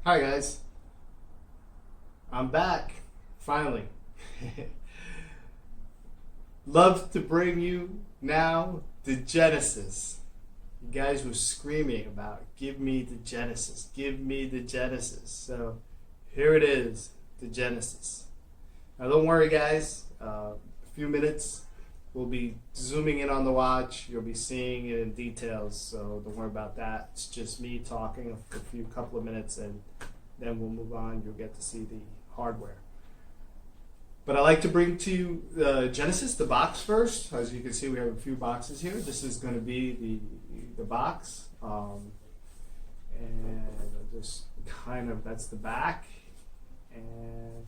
Hi guys, I'm back, finally. Love to bring you now the Genesis. You guys were screaming about, give me the Genesis, give me the Genesis. So here it is, the Genesis. Now don't worry guys, a few minutes, we'll be zooming in on the watch. You'll be seeing it in details, so don't worry about that. It's just me talking for a couple of minutes, and then we'll move on. You'll get to see the hardware. But I like to bring to you the Genesis, the box first. As you can see, we have a few boxes here. This is going to be the box, and just that's the back, and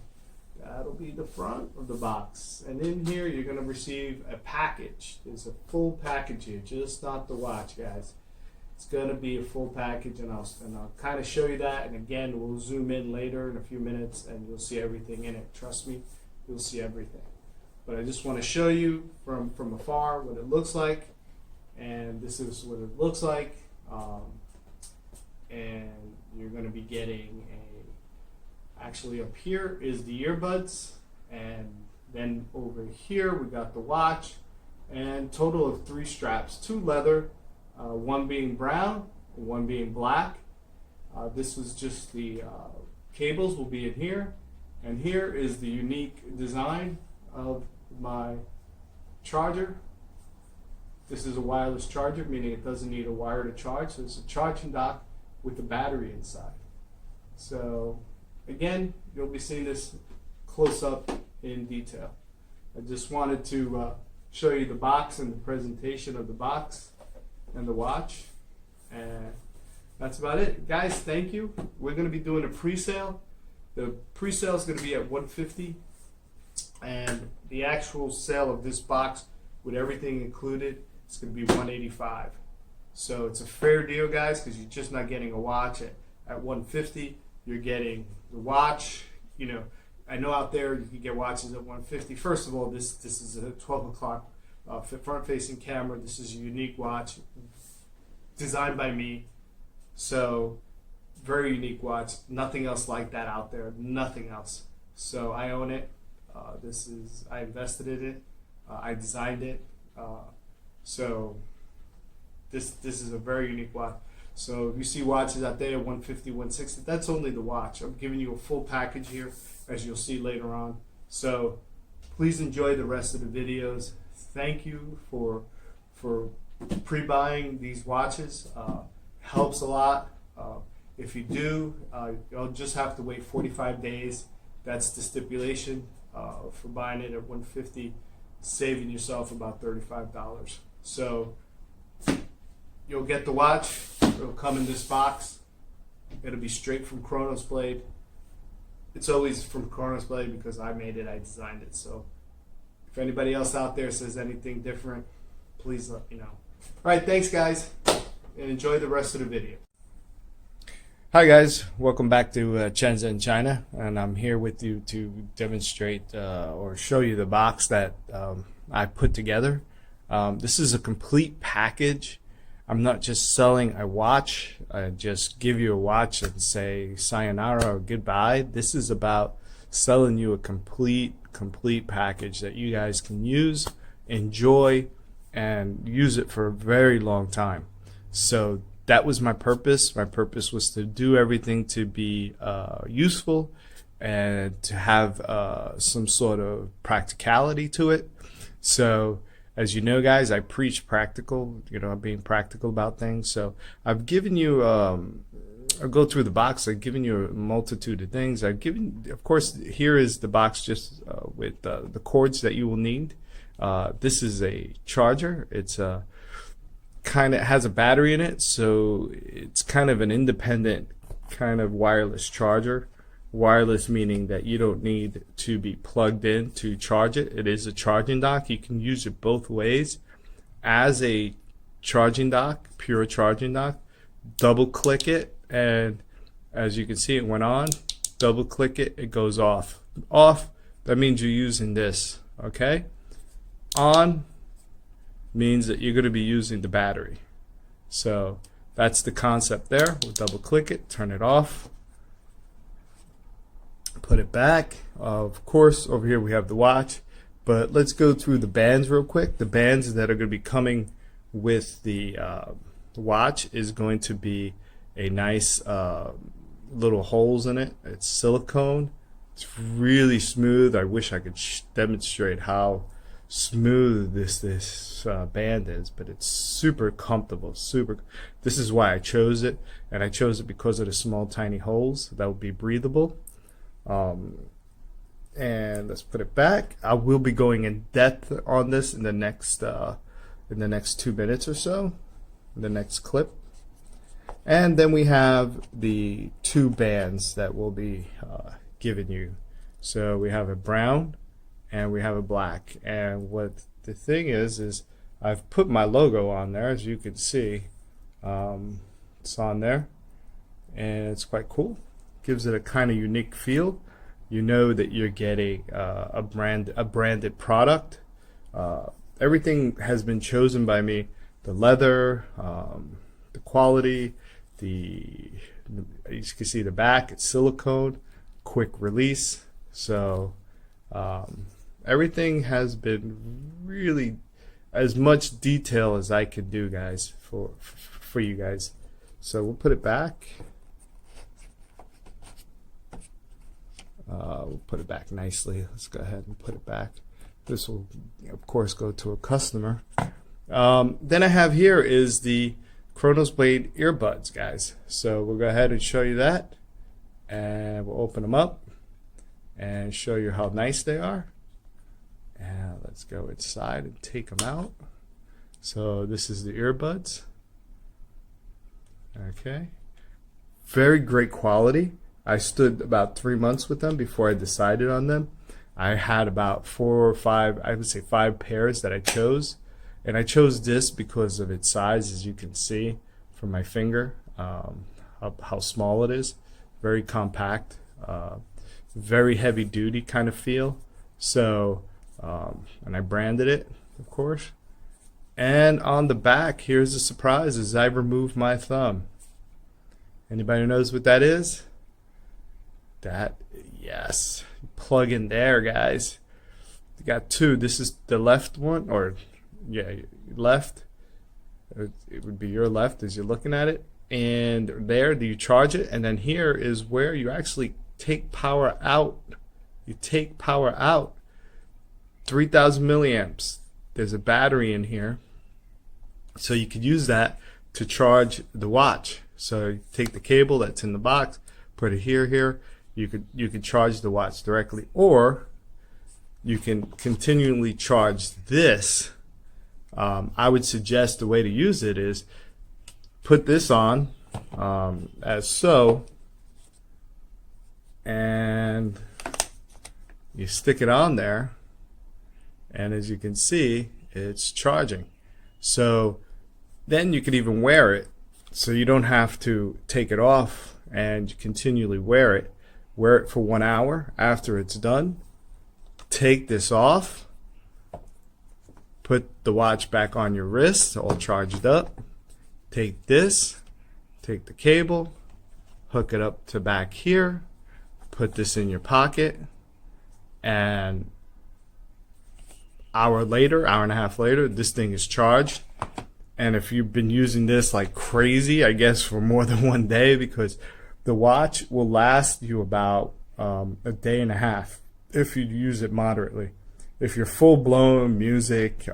that'll be the front of the box. And in here, you're going to receive a package. There's a full package here, just not the watch, guys. It's going to be a full package, and I'll kind of show you that. And again, we'll zoom in later in a few minutes, and you'll see everything in it. Trust me, you'll see everything. But I just want to show you from afar what it looks like, and this is what it looks like. And you're going to be getting actually up here is the earbuds, and then over here we got the watch, and total of 3 straps, 2 leather, one being brown, one being black. This was just the cables will be in here, and here is the unique design of my charger. This is a wireless charger, meaning it doesn't need a wire to charge, so it's a charging dock with a battery inside. So again, you'll be seeing this close up in detail. I just wanted to show you the box and the presentation of the box and the watch, and that's about it, guys. Thank you. We're going to be doing a pre-sale. The pre-sale is going to be at $150, and the actual sale of this box with everything included is going to be $185. So it's a fair deal, guys, because you're just not getting a watch at $150. You're getting the watch. You know, I know out there you can get watches at $150. First of all, this is a 12 o'clock front-facing camera. This is a unique watch designed by me. So very unique watch. Nothing else like that out there. Nothing else. So I own it. I invested in it. I designed it. So this is a very unique watch. So if you see watches out there, 150, 160, that's only the watch. I'm giving you a full package here, as you'll see later on. So please enjoy the rest of the videos. Thank you for pre-buying these watches. Helps a lot. If you do, you'll just have to wait 45 days. That's the stipulation for buying it at 150, saving yourself about $35. So you'll get the watch. It'll come in this box. It'll be straight from KronosBlade. It's always from KronosBlade because I made it, I designed it. So if anybody else out there says anything different, please let me know. All right, thanks guys, and enjoy the rest of the video. Hi guys, welcome back to Shenzhen, China, and I'm here with you to demonstrate or show you the box that I put together. This is a complete package. I'm not just selling a watch. I just give you a watch and say sayonara or goodbye. This is about selling you a complete package that you guys can use, enjoy, and use it for a very long time. So that was my purpose. My purpose was to do everything to be useful and to have some sort of practicality to it. So as you know, guys, I preach practical, being practical about things. So I've given you, I'll go through the box. I've given you a multitude of things. I've given, of course, here is the box just with the cords that you will need. This is a charger. It's has a battery in it, so it's kind of an independent kind of wireless charger. Wireless meaning that you don't need to be plugged in to charge it. It is a charging dock. You can use it both ways as a charging dock, pure charging dock. Double click it, and as you can see, it went on. Double click it, it goes off. Off, that means you're using this, okay? On means that you're going to be using the battery. So that's the concept there. We'll double click it, turn it off. Put it back. Of course, over here we have the watch, but let's go through the bands real quick. The bands that are going to be coming with the watch is going to be a nice little holes in it. It's silicone. It's really smooth. I wish I could demonstrate how smooth this band is, but it's super comfortable. This is why I chose it, and I chose it because of the small tiny holes that will be breathable. And let's put it back. I will be going in depth on this in the next 2 minutes or so, in the next clip. And then we have the two bands that we'll be giving you. So we have a brown and we have a black. And what the thing is I've put my logo on there, as you can see. It's on there, and it's quite cool. Gives it a kind of unique feel. You know that you're getting a branded product. Everything has been chosen by me. The leather, the quality, as you can see the back, it's silicone, quick release. So everything has been really as much detail as I could do, guys, for you guys. So we'll put it back. We'll put it back nicely. Let's go ahead and put it back. This will, of course, go to a customer. Then I have here is the KronosBlade earbuds, guys. So we'll go ahead and show you that, and we'll open them up and show you how nice they are. And let's go inside and take them out. So this is the earbuds. Okay, very great quality. I stood about 3 months with them before I decided on them. I had about 4 or 5, I would say 5 pairs that I chose. And I chose this because of its size, as you can see from my finger, how small it is. Very compact, very heavy duty kind of feel. So, and I branded it, of course. And on the back, here's a surprise, is I removed my thumb. Anybody who knows what that is? That, yes, plug in there, guys. You got two. This is the left one, or yeah, left. It would be your left as you're looking at it. And there, do you charge it? And then here is where you actually take power out. You take power out. 3,000 milliamps. There's a battery in here, so you could use that to charge the watch. So you take the cable that's in the box, put it here. You could charge the watch directly, or you can continually charge this. I would suggest the way to use it is put this on as so, and you stick it on there, and as you can see, it's charging. So then you could even wear it, so you don't have to take it off and continually wear it. Wear it for 1 hour. After it's done, take this off, put the watch back on your wrist, all charged up. Take this, take the cable, hook it up to back here, put this in your pocket, and hour and a half later, this thing is charged. And if you've been using this like crazy, I guess for more than 1 day, because the watch will last you about a day and a half if you use it moderately. If you're full-blown music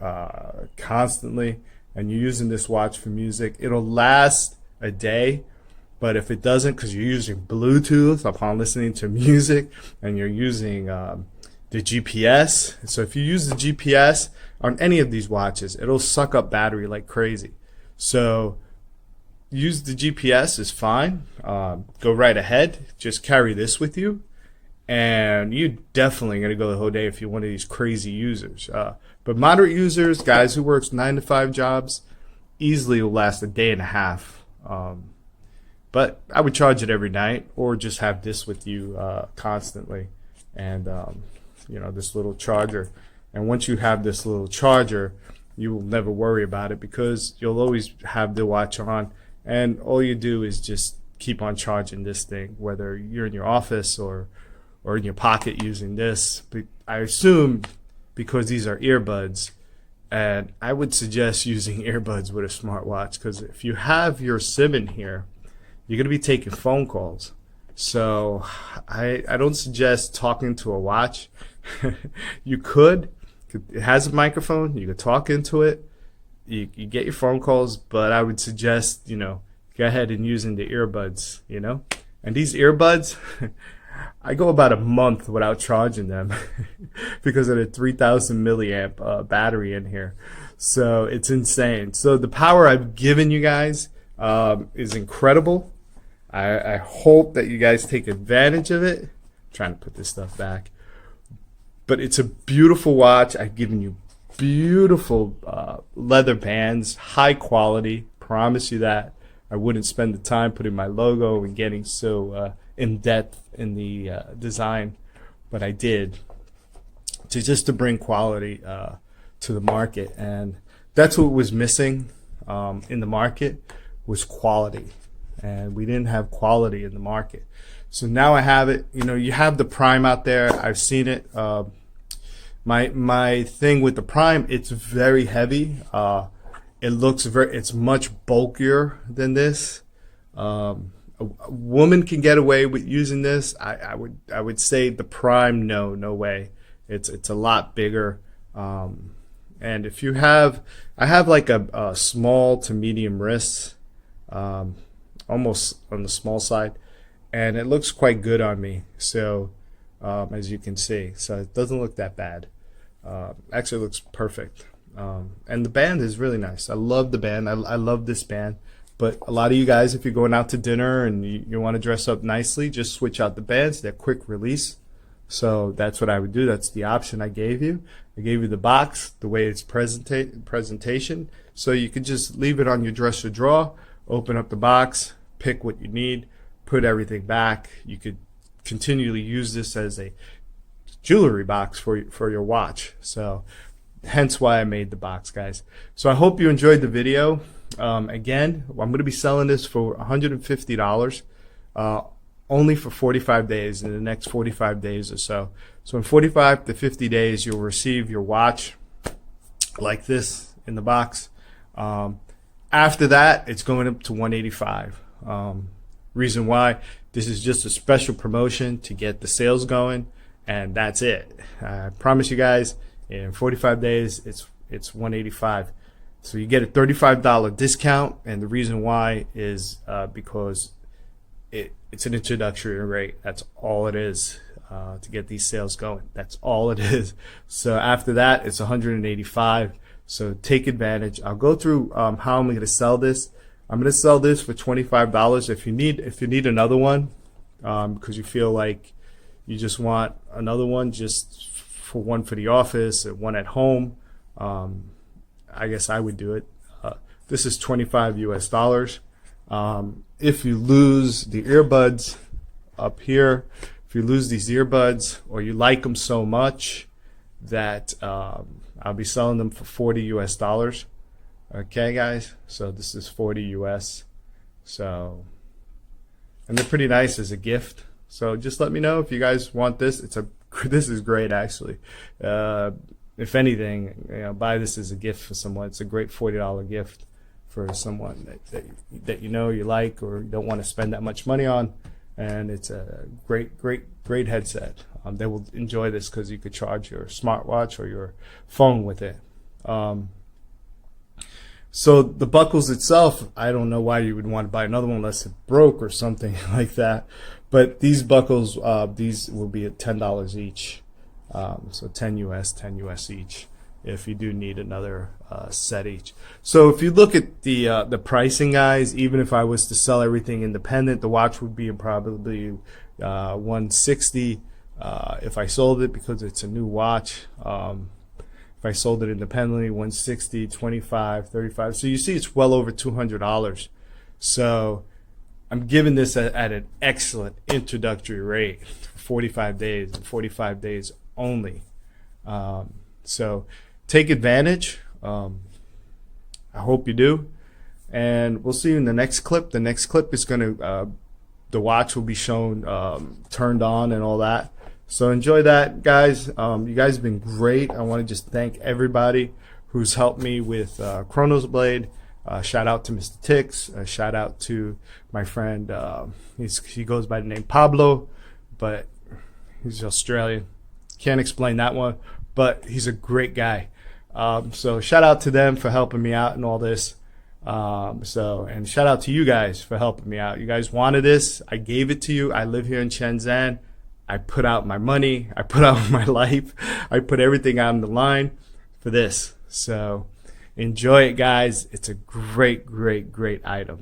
constantly and you're using this watch for music, it'll last a day. But if it doesn't, because you're using Bluetooth upon listening to music, and you're using the GPS, so if you use the GPS on any of these watches, it'll suck up battery like crazy. So use the GPS is fine. Go right ahead. Just carry this with you, and you're definitely going to go the whole day if you're one of these crazy users. But moderate users, guys who works 9 to 5 jobs, easily will last a day and a half. But I would charge it every night, or just have this with you constantly, and this little charger. And once you have this little charger, you will never worry about it, because you'll always have the watch on. And all you do is just keep on charging this thing, whether you're in your office or or in your pocket using this. But I assume because these are earbuds, and I would suggest using earbuds with a smartwatch, because if you have your SIM in here, you're going to be taking phone calls. So I don't suggest talking to a watch. You could. It has a microphone. You could talk into it. You get your phone calls, but I would suggest, go ahead and using the earbuds, And these earbuds, I go about a month without charging them because of the 3,000 milliamp battery in here. So it's insane. So the power I've given you guys is incredible. I hope that you guys take advantage of it. I'm trying to put this stuff back. But it's a beautiful watch. I've given you beautiful leather bands, high quality. Promise you that. I wouldn't spend the time putting my logo and getting so in depth in the design, but I did to bring quality to the market, and that's what was missing in the market, was quality, and we didn't have quality in the market. So now I have it. You have the Prime out there. I've seen it. My thing with the Prime, it's very heavy. It's much bulkier than this. A woman can get away with using this. I would say the Prime, no way. It's a lot bigger. And if you have, I have like a small to medium wrist, almost on the small side, and it looks quite good on me. So as you can see, so it doesn't look that bad. Actually, it looks perfect. And the band is really nice. I love the band. I love this band. But a lot of you guys, if you're going out to dinner and you want to dress up nicely, just switch out the bands. They're quick release. So that's what I would do. That's the option I gave you. I gave you the box, the way it's presentation. So you could just leave it on your dresser drawer, open up the box, pick what you need, put everything back. You could continually use this as a jewelry box for your watch. So hence why I made the box, guys. So I hope you enjoyed the video. Again, I'm going to be selling this for $150 only for 45 days, in the next 45 days or so. So in 45 to 50 days, you'll receive your watch like this in the box. After that, it's going up to $185. Reason why, this is just a special promotion to get the sales going, and that's it. I promise you guys, in 45 days, it's $185. So you get a $35 discount, and the reason why is because it's an introductory rate. That's all it is to get these sales going. That's all it is. So after that, it's $185. So take advantage. I'll go through how I'm going to sell this. I'm going to sell this for $25. If you need another one, because you feel like you just want another one, just for one for the office and one at home, I guess I would do it. This is $25 US. If you lose the earbuds up here, if you lose these earbuds, or you like them so much that I'll be selling them for $40 US. Okay, guys. So this is 40 US. So, and they're pretty nice as a gift. So just let me know if you guys want this. This is great, actually. If anything, buy this as a gift for someone. It's a great $40 gift for someone that you like, or you don't want to spend that much money on. And it's a great headset. They will enjoy this because you could charge your smartwatch or your phone with it. So the buckles itself, I don't know why you would want to buy another one unless it broke or something like that. But these buckles, these will be at $10 each. So 10 US each, if you do need another set each. So if you look at the pricing, guys, even if I was to sell everything independent, the watch would be probably $160 if I sold it, because it's a new watch. If I sold it independently, $160, $25, $35. So you see, it's well over $200. So I'm giving this at an excellent introductory rate for 45 days, and 45 days only. So take advantage. I hope you do, and we'll see you in the next clip. The next clip is going to the watch will be shown turned on and all that. So enjoy that, guys. You guys have been great. I want to just thank everybody who's helped me with KronosBlade. Shout out to Mr. Tix. Shout out to my friend. He goes by the name Pablo, but he's Australian. Can't explain that one, but he's a great guy. So shout out to them for helping me out and all this. And shout out to you guys for helping me out. You guys wanted this. I gave it to you. I live here in Shenzhen. I put out my money. I put out my life. I put everything on the line for this. So enjoy it, guys. It's a great, great, great item.